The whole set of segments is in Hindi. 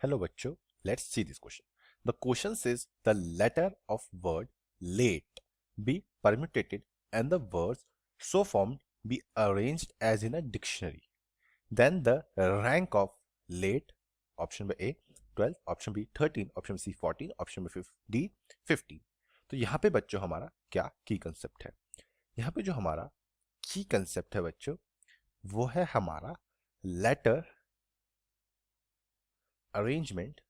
Hello bachcho, let's see this question. The question says the letter of word late be permutated and the words so formed be arranged as in a dictionary. Then the rank of late, option by A 12, option B 13, option C 14, option D 15. तो यहाँ पे बच्चों हमारा क्या की कंसेप्ट है? यहाँ पे जो हमारा की कंसेप्ट है बच्चों वो है हमारा लेटर अरेंजमेंट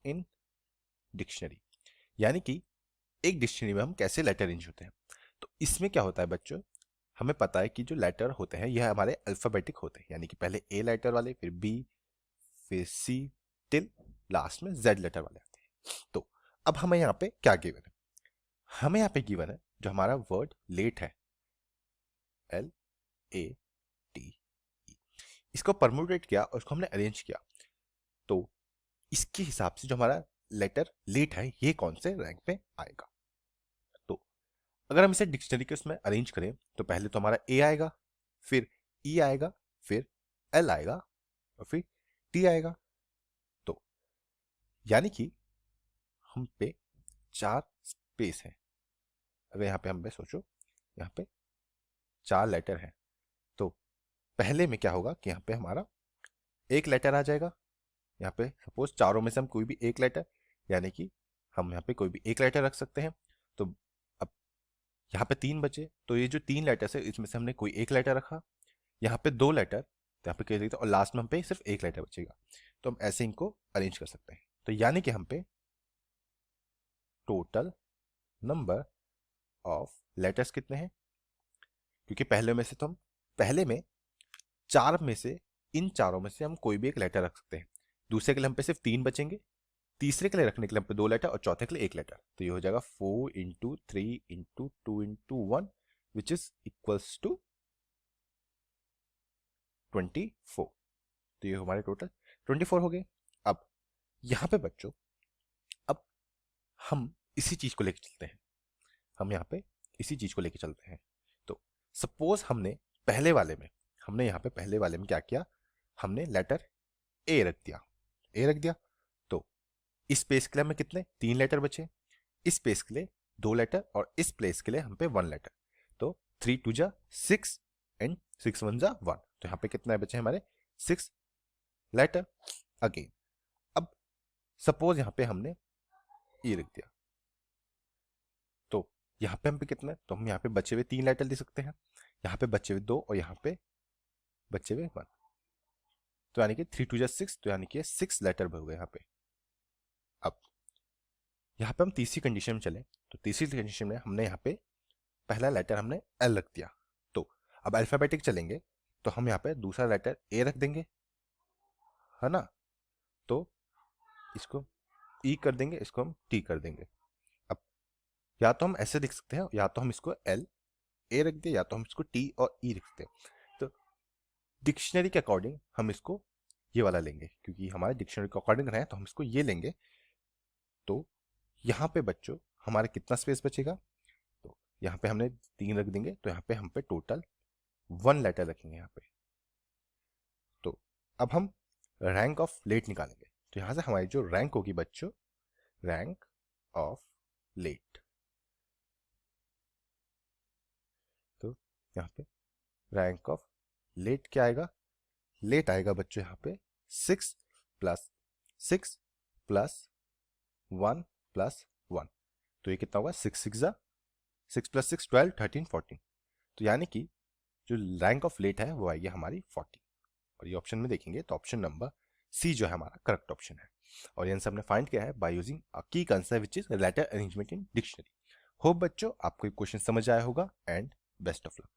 इन डिक्शनरी। यानी कि एक डिक्शनरी में हम कैसे लेटर अरेंज होते हैं। तो इसमें क्या होता है बच्चों, हमें पता है कि जो लेटर होते हैं यह हमारे अल्फाबेटिक होते हैं, यानी कि पहले ए लेटर वाले, फिर बी, फिर सी, टिल लास्ट में जेड लेटर वाले आते हैं। तो अब हमें यहाँ पे क्या गिवन है? हमें यहाँ पे गिवन है जो हमारा वर्ड लेट है, एल ए टी ई, इसको परम्यूटेट किया और इसको हमने अरेंज किया। तो इसके हिसाब से जो हमारा लेटर लेट है ये कौन से रैंक पे आएगा। तो अगर हम इसे डिक्शनरी के उसमें अरेंज करें तो पहले तो हमारा ए आएगा, फिर ई आएगा, फिर एल आएगा और फिर टी आएगा। तो यानी कि हम पे 4 स्पेस है। अगर यहाँ पे हम पे सोचो, यहाँ पे 4 लेटर हैं, तो पहले में क्या होगा कि यहाँ पे हमारा एक लेटर आ जाएगा। यहाँ पे सपोज चारों में से हम कोई भी एक लेटर, यानी कि हम यहाँ पे कोई भी एक लेटर रख सकते हैं। तो अब यहाँ पे 3 बचे, तो ये जो 3 लेटर्स है इसमें से हमने कोई एक लेटर रखा, यहाँ पे 2 लेटर, तो यहाँ पे कह सकते हैं, और लास्ट में हम पे सिर्फ एक लेटर बचेगा। तो हम ऐसे इनको अरेंज कर सकते हैं। तो यानी कि हम पे टोटल नंबर ऑफ लेटर्स कितने हैं, क्योंकि पहले में से तो हम पहले में 4 में से इन चारों में से हम कोई भी एक लेटर रख सकते हैं। दूसरे के लिए हम पे सिर्फ 3 बचेंगे, तीसरे के लिए रखने के लिए हम पे 2 लेटर और चौथे के लिए 1 लेटर। तो ये हो जाएगा 4 into 3 into 2 into 1 which is equals to 24। तो ये हमारे टोटल 24 हो गए। अब यहाँ पे बच्चों, अब हम इसी चीज को लेके चलते हैं, हम यहाँ पे इसी चीज को लेके चलते हैं। तो सपोज हमने यहाँ पे पहले वाले में क्या किया, हमने लेटर ए रख दिया। तो इस स्पेस के लिए हमें कितने 3 लेटर बचे, इस स्पेस के लिए 2 लेटर और इस प्लेस के लिए हम पे 1 लेटर। तो 3 2 जा 6 एंड 6 1 जा 1। तो यहाँ पे कितना बचे हमारे 6 लेटर अगेन। अब सपोज यहाँ पे हमने ई रख दिया, तो यहाँ पे हम पे कितना है, तो हम यहाँ पे बचे हुए 3 लेटर लिख सकते हैं, यहाँ पे बचे हुए 2 और यहाँ पे बचे हुए 1। तो यानी कि 3 2 जा 6, तो यानी कि 6 लेटर हो गए यहाँ पे। अब यहाँ पे हम तीसरी कंडीशन में चले, तो तीसरी कंडीशन में हमने यहाँ पे पहला लेटर हमने एल रख दिया। तो अब अल्फाबेटिक चलेंगे, तो हम यहाँ पे दूसरा लेटर ए रख देंगे, है ना। तो इसको ई कर देंगे, इसको हम टी कर देंगे। अब या तो हम ऐसे लिख सकते हैं, या तो हम इसको एल ए रख दें, या तो हम इसको टी और ई रखते हैं। तो डिक्शनरी के अकॉर्डिंग हम इसको ये वाला लेंगे, क्योंकि हमारे डिक्शनरी के अकॉर्डिंग रहे तो हम इसको ये लेंगे। तो यहाँ पे बच्चों हमारे कितना स्पेस बचेगा, तो यहाँ पे हमने 3 रख देंगे, तो यहाँ पे हम पे टोटल 1 लेटर रखेंगे यहाँ पे। तो अब हम रैंक ऑफ लेट निकालेंगे। तो यहाँ से हमारी जो रैंक होगी बच्चों, रैंक ऑफ लेट, तो यहाँ पे रैंक ऑफ लेट क्या आएगा, लेट आएगा बच्चों यहाँ पे 6 प्लस 6 प्लस 1 प्लस 1। तो ये कितना होगा 6 6 जा 6 प्लस 6 12 13 14। तो यानी कि जो रैंक ऑफ लेट है वो आएगी हमारी 40। और ये ऑप्शन में देखेंगे तो ऑप्शन नंबर सी जो है हमारा करेक्ट ऑप्शन है। और ये आंसर हमने फाइंड किया है bye using a key concept which is letter arrangement in dictionary. Hope बच्चों आपको ये क्वेश्चन समझ आया होगा एंड बेस्ट ऑफ लक।